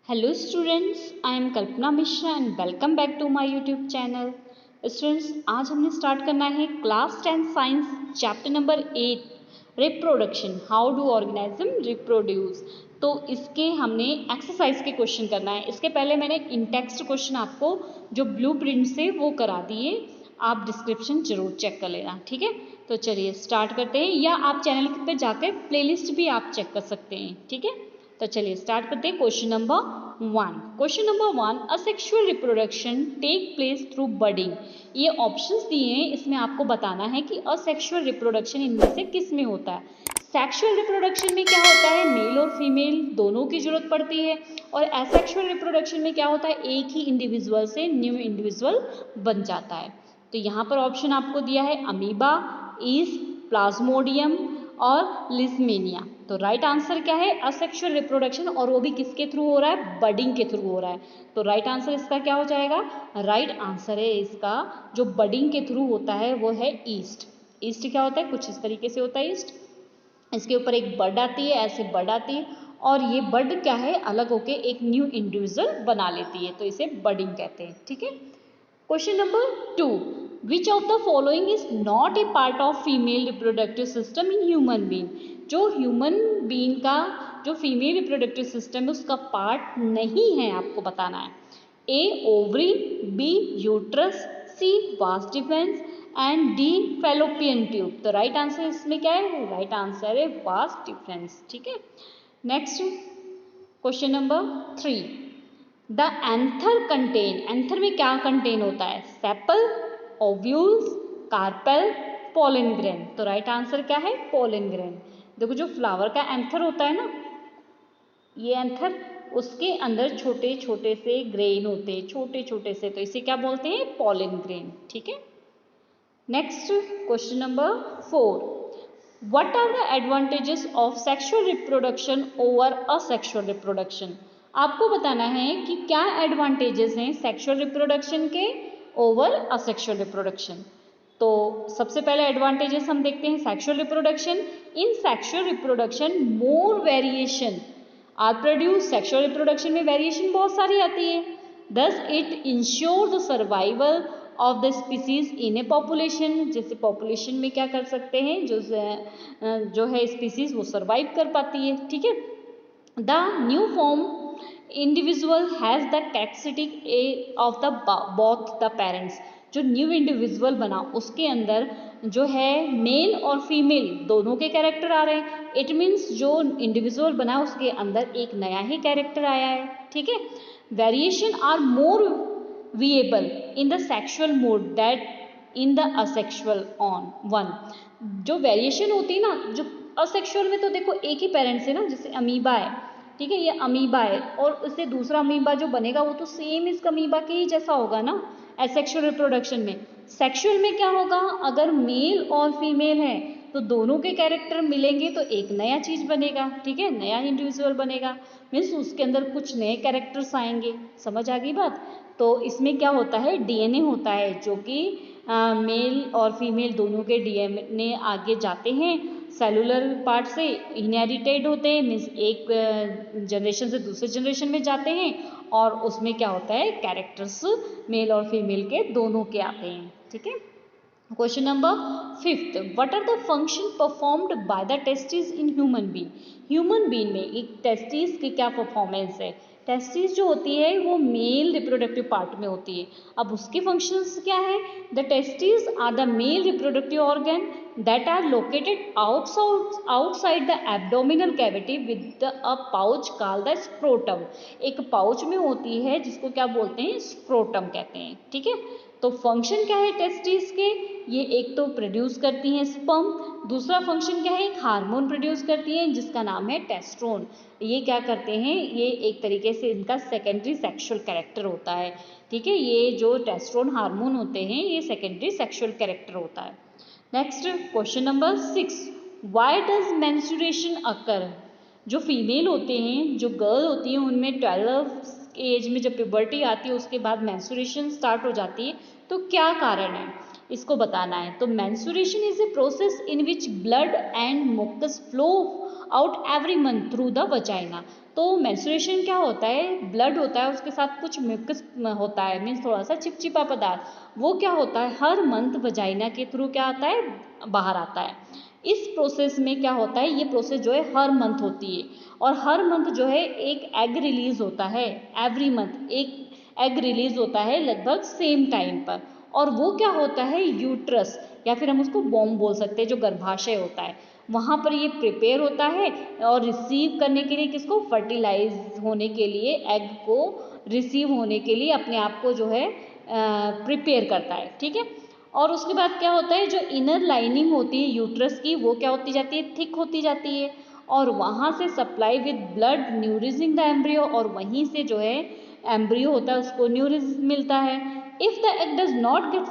Hello students, I am Kalpana Mishra and welcome back to my YouTube channel. Students आज हमने start करना है class 10 science chapter number 8 reproduction, how do organism reproduce. तो इसके हमने exercise के question करना है। इसके पहले मैंने इन टेक्स्ट क्वेश्चन आपको जो ब्लू प्रिंट से वो करा दिए, आप डिस्क्रिप्शन जरूर चेक कर लेना, ठीक है। तो चलिए स्टार्ट करते हैं, या आप चैनल पे जाकर प्लेलिस्ट भी आप चेक कर सकते हैं, ठीक है। तो चलिए स्टार्ट करते हैं। Question number 1, question number 1, asexual reproduction take place through budding. ये ऑप्शंस दिए हैं, इसमें आपको बताना है कि असेक्सुअल रिप्रोडक्शन इनमें से किस में होता है। सेक्सुअल रिप्रोडक्शन में क्या होता है, मेल और फीमेल दोनों की जरूरत पड़ती है, और एसेक्सुअल रिप्रोडक्शन में क्या होता है, एक ही इंडिविजुअल से न्यू इंडिविजुअल बन जाता है। तो यहाँ पर ऑप्शन आपको दिया है अमीबा, ईस्ट, प्लाज्मोडियम और लिस्मेनिया। तो राइट आंसर क्या है, असेक्सुअल रिप्रोडक्शन, और वो भी किसके थ्रू हो रहा है, बडिंग के थ्रू हो रहा है। तो राइट आंसर इसका क्या हो जाएगा, राइट आंसर है इसका जो बडिंग के थ्रू होता है वो है ईस्ट। ईस्ट क्या होता है, कुछ इस तरीके से होता है ईस्ट। इसके ऊपर एक बड आती है, ऐसे बड आती है, और ये बड क्या है, अलग होके एक न्यू इंडिविजुअल बना लेती है, तो इसे बडिंग कहते हैं, ठीक है। Question number 2, which of the following is not a part of female reproductive system in human being. जो ह्यूमन बीइंग का जो फीमेल रिप्रोडक्टिव सिस्टम है उसका पार्ट नहीं है, आपको बताना है। A ovary, B uterus, C vas deferens and D fallopian tube. तो राइट आंसर इसमें क्या है, राइट आंसर है वास डिफरेंस, ठीक है। Next question number 3, the anther contain, anther में क्या कंटेन होता है, sepal, ovules, carpel, pollen grain. तो राइट आंसर क्या है, पोलन ग्रेन। देखो जो फ्लावर का एंथर होता है ना, ये एंथर, उसके अंदर छोटे छोटे से ग्रेन होते हैं, छोटे छोटे से, तो इसे क्या बोलते हैं, पोलन ग्रेन, ठीक है। Next question number 4, what are the advantages of sexual reproduction over asexual reproduction. आपको बताना है कि क्या एडवांटेजेस हैं सेक्सुअल रिप्रोडक्शन के ओवर असेक्सुअल रिप्रोडक्शन। तो सबसे पहले एडवांटेजेस हम देखते हैं sexual reproduction. In sexual reproduction more variation are produce. Sexual reproduction में वेरिएशन बहुत सारी आती है। Thus it insure the survival of the species in a population. जैसे पॉपुलेशन में क्या कर सकते हैं, जो है स्पीसीज वो सर्वाइव कर पाती है, ठीक है। The new form individual has the characteristic of the both the parents. जो न्यू इंडिविजुअल बना उसके अंदर जो है मेल और फीमेल दोनों के कैरेक्टर आ रहे हैं। इट मीन्स जो इंडिविजुअल बना उसके अंदर एक नया ही कैरेक्टर आया है, ठीक है। Variation are more viable in the sexual mode that in the asexual on one. जो वेरिएशन होती है ना, जो असेक्सुअल में तो देखो एक ही पेरेंट्स है ना, जैसे अमीबा है, ठीक है, ये अमीबा है, और उससे दूसरा अमीबा जो बनेगा वो तो सेम इस अमीबा के ही जैसा होगा ना एसेक्सुअल रिप्रोडक्शन में। सेक्सुअल में क्या होगा, अगर मेल और फीमेल है तो दोनों के कैरेक्टर मिलेंगे तो एक नया चीज बनेगा, ठीक है, नया इंडिविजुअल बनेगा, मीन्स उसके अंदर कुछ नए कैरेक्टर्स आएंगे। समझ आ गई बात। तो इसमें क्या होता है, डीएनए होता है, जो कि मेल और फीमेल दोनों के डीएनए आगे जाते हैं, सेलुलर पार्ट से इनहेरिटेड होते हैं, मीन्स एक जनरेशन से दूसरे जनरेशन में जाते हैं, और उसमें क्या होता है, कैरेक्टर्स मेल और फीमेल के दोनों के आते हैं, ठीक है। Question number 5, what are the function performed by the testis in human being. Human being में एक टेस्टिस की क्या परफॉर्मेंस है। टेस्टिस जो होती है वो मेल रिप्रोडक्टिव पार्ट में होती है। अब उसके फंक्शंस क्या है, the testis are the male reproductive organ that are located outside the abdominal cavity with a pouch called the scrotum। एक पाउच में होती है जिसको क्या बोलते हैं, स्क्रोटम कहते हैं, ठीक है। तो फंक्शन क्या है टेस्टिस के, ये एक तो प्रोड्यूस करती हैं स्पर्म, दूसरा फंक्शन क्या है, एक हार्मोन प्रोड्यूस करती हैं जिसका नाम है टेस्टोन। ये क्या करते हैं, ये एक तरीके से इनका सेकेंडरी सेक्सुअल कैरेक्टर होता है, ठीक है। ये जो टेस्टोन हार्मोन होते हैं ये सेकेंडरी सेक्सुअल कैरेक्टर होता है। Next question number 6, why does menstruation occur. जो फीमेल होते हैं, जो गर्ल होती हैं, उनमें 12 एज में जब प्यूबर्टी आती है उसके बाद मेंस्ट्रुएशन स्टार्ट हो जाती है, तो क्या कारण है, इसको बताना है। तो menstruation is a process in which blood and mucus flow out every month through the vagina. तो मेंस्ट्रुएशन क्या होता है, ब्लड होता है, उसके साथ कुछ म्यूकस होता है, मीन्स थोड़ा सा चिपचिपा पदार्थ, वो क्या होता है हर मंथ वजाइना के थ्रू क्या आता है, बाहर आता है। इस प्रोसेस में क्या होता है, ये प्रोसेस जो है हर मंथ होती है, और हर मंथ जो है एक एग रिलीज होता है, एवरी मंथ एक एग रिलीज होता है लगभग सेम टाइम पर, और वो क्या होता है यूट्रस, या फिर हम उसको बॉम्ब बोल सकते हैं, जो गर्भाशय होता है वहाँ पर ये प्रिपेयर होता है और रिसीव करने के लिए किसको, फर्टिलाइज होने के लिए, एग को रिसीव होने के लिए अपने आप को जो है प्रिपेयर करता है, ठीक है। और उसके बाद क्या होता है, जो इनर लाइनिंग होती है यूट्रस की, वो क्या होती जाती है, थिक होती जाती है, और वहाँ से supply with blood nourishing the embryo, और वहीं से जो है एम्ब्रियो होता है उसको न्यूरिज मिलता है। If the egg does not get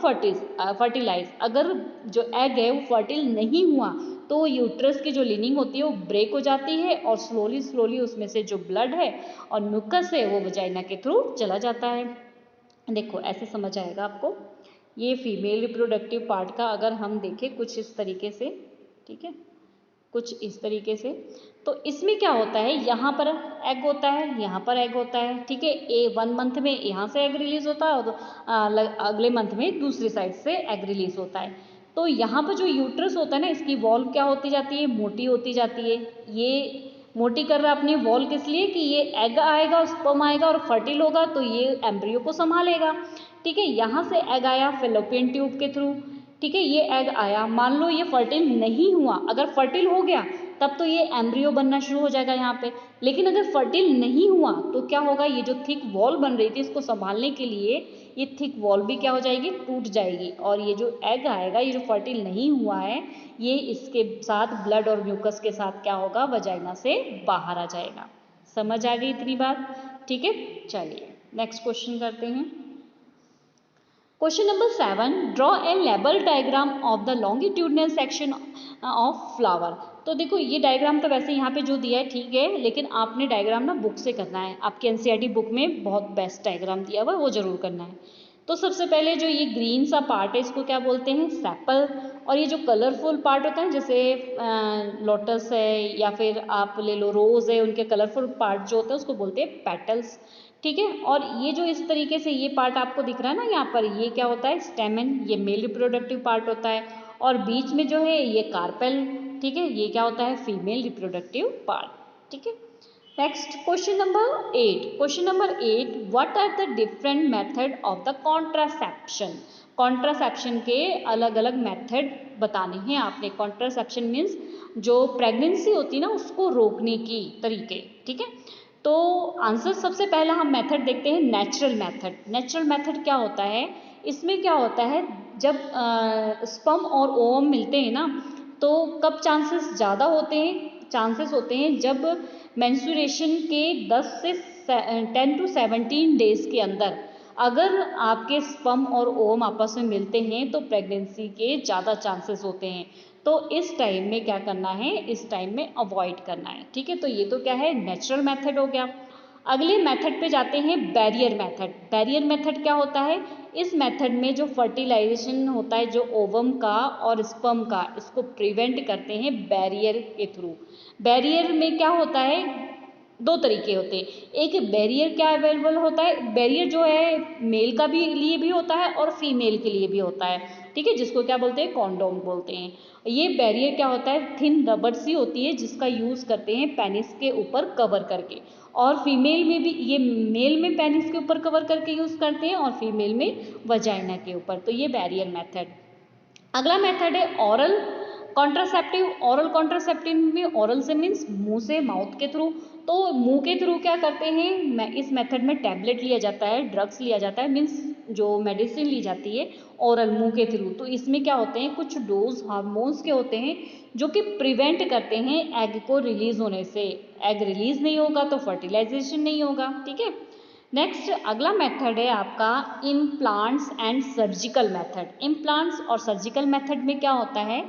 fertilize, अगर जो एग है वो फर्टिल नहीं हुआ तो यूट्रस की जो लिनिंग होती है वो ब्रेक हो जाती है, और स्लोली स्लोली उसमें से जो ब्लड है और म्यूकस है वो वजाइना के थ्रू चला जाता है। देखो ऐसे समझ आएगा आपको। ये फीमेल रिप्रोडक्टिव पार्ट का अगर हम देखें कुछ इस तरीके से, ठीक है, कुछ इस तरीके से, तो इसमें क्या होता है, यहाँ पर एग होता है, यहाँ पर एग होता है, ठीक है। वन मंथ में यहाँ से एग रिलीज होता है, और अगले मंथ में दूसरी साइड से एग रिलीज होता है। तो यहाँ पर जो यूट्रस होता है ना, इसकी वॉल क्या होती जाती है, मोटी होती जाती है। ये मोटी कर रहा है अपनी वॉल किस लिए, कि ये एग आएगा, स्पर्म आएगा और फर्टिल होगा तो ये एम्ब्रियो को संभालेगा, ठीक है। यहाँ से एग आया फेलोपियन ट्यूब के थ्रू, ठीक है, ये एग आया, मान लो ये फर्टिल नहीं हुआ, अगर फर्टिल हो गया तब तो ये एम्ब्रियो बनना शुरू हो जाएगा यहाँ पे, लेकिन अगर फर्टिल नहीं हुआ तो क्या होगा, ये जो थिक वॉल बन रही थी इसको संभालने के लिए ये थिक वॉल भी क्या हो जाएगी, टूट जाएगी, और ये जो एग आएगा, ये जो फर्टिल नहीं हुआ है, ये इसके साथ ब्लड और म्यूकस के साथ क्या होगा, वजाइना से बाहर आ जाएगा। समझ आ गई इतनी बात, ठीक है। चलिए नेक्स्ट क्वेश्चन करते हैं। Question number 7, draw a label diagram of the longitudinal section of flower. तो देखो ये डायग्राम तो वैसे यहाँ पे जो दिया है ठीक है, लेकिन आपने डायग्राम ना बुक से करना है, आपके एनसीईआरटी बुक में बहुत बेस्ट डायग्राम दिया हुआ है, वो जरूर करना है। तो सबसे पहले जो ये ग्रीन सा पार्ट है इसको क्या बोलते हैं, सेपल, और ये जो कलरफुल पार्ट होता है जैसे लोटस है या फिर आप ले लो रोज है, उनके कलरफुल पार्ट जो होता है उसको बोलते हैं पेटल्स, ठीक है। और ये जो इस तरीके से ये पार्ट आपको दिख रहा है ना यहाँ पर, ये क्या होता है, स्टेमन, ये मेल रिप्रोडक्टिव पार्ट होता है, और बीच में जो है ये कार्पेल, ठीक है, ये क्या होता है, फीमेल रिप्रोडक्टिव पार्ट, ठीक है। Next question number 8, question number 8, what are the different method of the contraception. Contraception के अलग अलग मेथड बताने हैं आपने। कॉन्ट्रासेप्शन मीन्स जो प्रेगनेंसी होती है ना उसको रोकने की तरीके, ठीक है। तो आंसर सबसे पहला हम मेथड देखते हैं, नेचुरल मेथड। नेचुरल मेथड क्या होता है, इसमें क्या होता है, जब स्पर्म और ओवम मिलते हैं ना, तो कब चांसेस ज़्यादा होते हैं, चांसेस होते हैं जब मेंस्ट्रुएशन के 10 से 10 to 17 डेज के अंदर अगर आपके स्पर्म और ओवम आपस में मिलते हैं तो प्रेगनेंसी के ज़्यादा चांसेस होते हैं। तो इस टाइम में क्या करना है, इस टाइम में अवॉइड करना है, ठीक है। तो ये तो क्या है, नेचुरल मेथड हो गया। अगले मेथड पे जाते हैं, बैरियर मेथड। बैरियर मेथड क्या होता है, इस मेथड में जो फर्टिलाइजेशन होता है जो ओवम का और स्पर्म का, इसको प्रिवेंट करते हैं बैरियर के थ्रू। बैरियर में क्या होता है, दो तरीके होते हैं। एक बैरियर क्या अवेलेबल होता है, बैरियर जो है मेल का भी लिए भी होता है और फीमेल के लिए भी होता है, ठीक है, जिसको क्या बोलते हैं, कॉन्डोम बोलते हैं। ये बैरियर क्या होता है, थिन रबड़ सी होती है जिसका यूज़ करते हैं पेनिस के ऊपर कवर करके, और फीमेल में भी ये मेल में पेनिस के ऊपर कवर करके यूज़ करते हैं और फीमेल में वजाइना के ऊपर। तो ये बैरियर मेथड। अगला मेथड है ऑरल कॉन्ट्रासेप्टिव। ऑरल कॉन्ट्रासेप्टिव में ऑरल से मीन्स मुंह से, माउथ के थ्रू। तो मुंह के थ्रू क्या करते हैं, इस मेथड में टैबलेट लिया जाता है, ड्रग्स लिया जाता है, मीन्स जो मेडिसिन ली जाती है ऑरल मुंह के थ्रू। तो इसमें क्या होते हैं, कुछ डोज हार्मोन्स के होते हैं जो कि प्रिवेंट करते हैं एग को रिलीज होने से। एग रिलीज नहीं होगा तो फर्टिलाइजेशन नहीं होगा, ठीक है। नेक्स्ट अगला मेथड है आपका implants and surgical method. Implants और सर्जिकल मेथड में क्या होता है,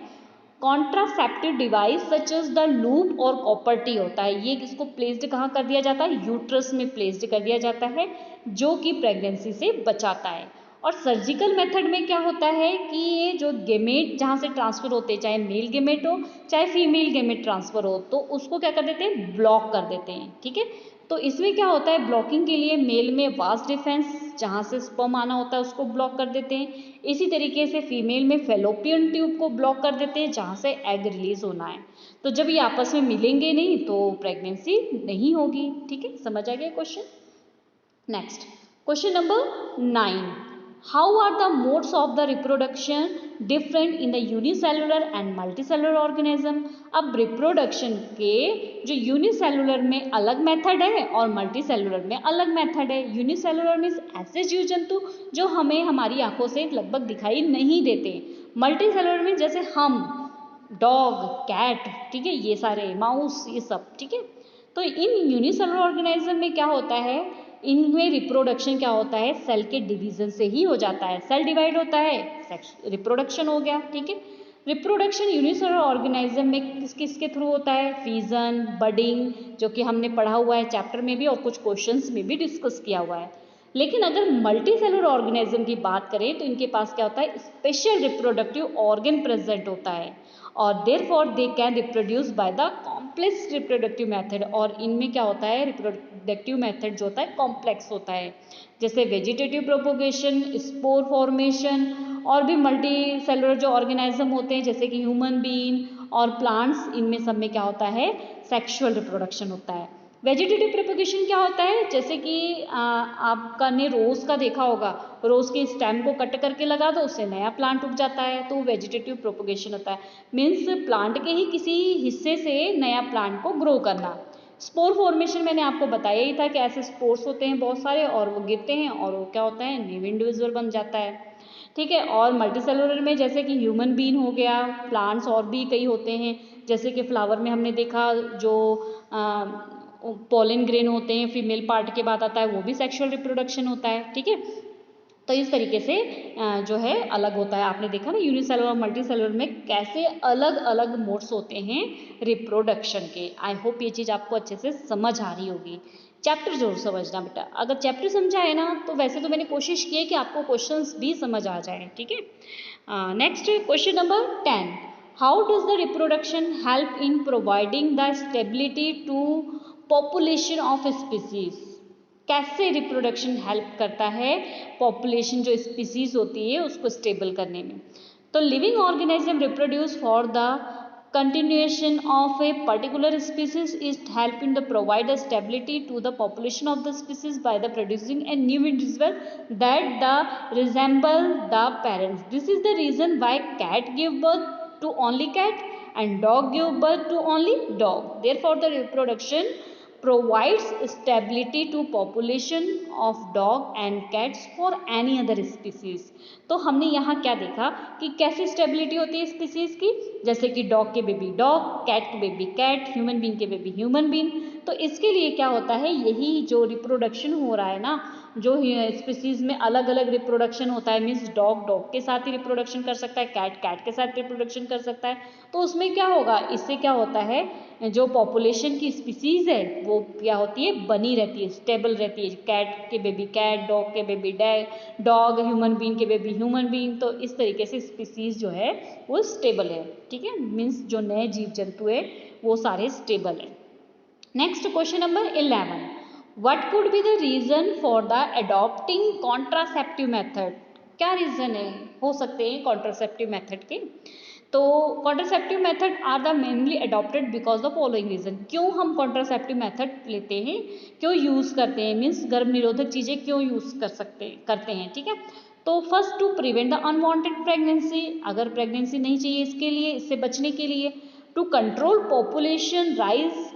contraceptive device such as the loop और कॉपर टी होता है। ये इसको प्लेस्ड कहाँ कर दिया जाता है, यूट्रस में प्लेस्ड कर दिया जाता है, जो कि प्रेगनेंसी से बचाता है। और सर्जिकल मेथड में क्या होता है कि ये जो गेमेट जहाँ से ट्रांसफर होते हैं, चाहे मेल गेमेट हो चाहे फीमेल गेमेट ट्रांसफर हो, तो उसको क्या कर देते हैं, ब्लॉक कर देते हैं। ठीक है, तो इसमें क्या होता है, ब्लॉकिंग के लिए मेल में वास डिफेंस जहाँ से स्पर्म आना होता है उसको ब्लॉक कर देते हैं। इसी तरीके से फीमेल में फेलोपियन ट्यूब को ब्लॉक कर देते हैं जहाँ से एग रिलीज होना है। तो जब ये आपस में मिलेंगे नहीं तो प्रेगनेंसी नहीं होगी। ठीक है, समझ आ गया question. Next question number 9, how are the modes of the reproduction different in the unicellular and multicellular organism. अब रिप्रोडक्शन के जो यूनिसेलुलर में अलग मेथड है और मल्टीसेलुलर में अलग मेथड है। यूनिसेलुलर में ऐसे जीव जंतु जो हमें हमारी आंखों से लगभग दिखाई नहीं देते। मल्टीसेलुलर में जैसे हम, डॉग, कैट, ठीक है, ये सारे, माउस, ये सब। ठीक है, तो इन यूनिसेलुलर ऑर्गेनिज्म में क्या होता है, इनमें रिप्रोडक्शन क्या होता है, सेल के डिवीजन से ही हो जाता है। सेल डिवाइड होता है, रिप्रोडक्शन हो गया। ठीक है, रिप्रोडक्शन यूनिसेलुलर ऑर्गेनिज्म में किस किस के थ्रू होता है, फीजन, बडिंग, जो कि हमने पढ़ा हुआ है चैप्टर में भी और कुछ क्वेश्चंस में भी डिस्कस किया हुआ है। लेकिन अगर मल्टीसेलुलर ऑर्गेनिज्म की बात करें तो इनके पास क्या होता है, स्पेशल रिप्रोडक्टिव ऑर्गन प्रेजेंट होता है और therefore they can reproduce by the complex reproductive method. और इनमें क्या होता है, रिप्रोडक्टिव मेथड जो होता है कॉम्प्लेक्स होता है, जैसे वेजिटेटिव प्रोपोगेशन, स्पोर फॉर्मेशन, और भी मल्टी सेलुलर जो ऑर्गेनिज्म होते हैं जैसे कि ह्यूमन बीइंग और प्लांट्स, इनमें सब में क्या होता है, सेक्सुअल रिप्रोडक्शन होता है। वेजिटेटिव प्रोपोगेशन क्या होता है, जैसे कि आपका ने रोज का देखा होगा, रोज के स्टेम को कट करके लगा दो, उससे नया प्लांट उग जाता है, तो वेजिटेटिव प्रोपोगेशन होता है। मीन्स प्लांट के ही किसी हिस्से से नया प्लांट को ग्रो करना। स्पोर फॉर्मेशन मैंने आपको बताया ही था कि ऐसे स्पोर्स होते हैं बहुत सारे और वो गिरते हैं और वो क्या होता है, न्यू इंडिविजुअल बन जाता है। ठीक है, और मल्टीसेलुलर में जैसे कि ह्यूमन बीन हो गया, प्लांट्स और भी कई होते हैं, जैसे कि फ्लावर में हमने देखा जो पोलन ग्रेन होते हैं, फीमेल पार्ट के बाद आता है, वो भी सेक्सुअल रिप्रोडक्शन होता है। ठीक है, तो इस तरीके से जो है अलग होता है। आपने देखा ना यूनिसेलुलर और मल्टीसेलुलर में कैसे अलग अलग मोड्स होते हैं रिप्रोडक्शन के। आई होप ये चीज़ आपको अच्छे से समझ आ रही होगी। चैप्टर जरूर समझना बेटा, अगर चैप्टर समझा है ना तो वैसे तो मैंने कोशिश की है कि आपको क्वेश्चंस भी समझ आ जाए। ठीक है, next question number 10, how does the reproduction help in providing the stability to population of species. कैसे रिप्रोडक्शन हेल्प करता है पॉपुलेशन जो स्पीसीज होती है उसको स्टेबल करने में। तो living organism reproduce for the continuation of a particular species is helping to provide a stability to the population of the species by the producing a new individual that the resemble the parents. This is the reason why cat give birth to only cat and dog give birth to only dog. Therefore the reproduction provides stability to population of dog and cats for any other species. तो हमने यहाँ क्या देखा कि कैसे stability होती है species की, जैसे कि डॉग के बेबी डॉग, कैट के बेबी कैट, ह्यूमन बीइंग के बेबी ह्यूमन बीइंग। तो इसके लिए क्या होता है, यही जो रिप्रोडक्शन हो रहा है ना, जो स्पीसीज में अलग अलग रिप्रोडक्शन होता है, मीन्स डॉग डॉग के साथ ही रिप्रोडक्शन कर सकता है, कैट कैट के साथ रिप्रोडक्शन कर सकता है। तो उसमें क्या होगा, इससे क्या होता है, जो पॉपुलेशन की स्पीसीज है वो क्या होती है, बनी रहती है, स्टेबल रहती है। कैट के बेबी कैट, डॉग के बेबी डॉग, ह्यूमन बीइंग के बेबी ह्यूमन बीइंग। तो इस तरीके से स्पीसीज जो है वो स्टेबल है। ठीक है, मीन्स जो नए जीव जंतु है वो सारे स्टेबल है। Next question number 11, what could be the reason for the adopting contraceptive method. क्या रीजन है, हो सकते हैं कॉन्ट्रासेप्टिव मेथड के। तो contraceptive method are the mainly adopted because the following reason. क्यों हम कॉन्ट्रासेप्टिव मेथड लेते हैं, क्यों यूज करते हैं, मीन्स गर्भ निरोधक चीजें क्यों यूज करते हैं। ठीक है, तो first to prevent the unwanted pregnancy, अगर प्रेगनेंसी नहीं चाहिए इसके लिए, इससे बचने के लिए। टू कंट्रोल पॉपुलेशन राइज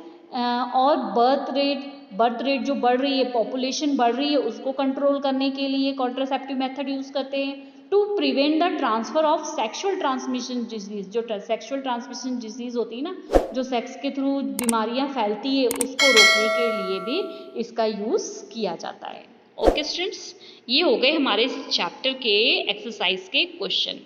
और बर्थ रेट जो बढ़ रही है, पॉपुलेशन बढ़ रही है, उसको कंट्रोल करने के लिए कॉन्ट्रासेप्टिव मेथड यूज करते हैं। To prevent the transfer of sexual transmission disease, जो सेक्सुअल ट्रांसमिशन डिजीज होती है ना, जो सेक्स के थ्रू बीमारियां फैलती है, उसको रोकने के लिए भी इसका यूज किया जाता है। ओके स्टूडेंट्स, ये हो गए हमारे इस चैप्टर के एक्सरसाइज के क्वेश्चन।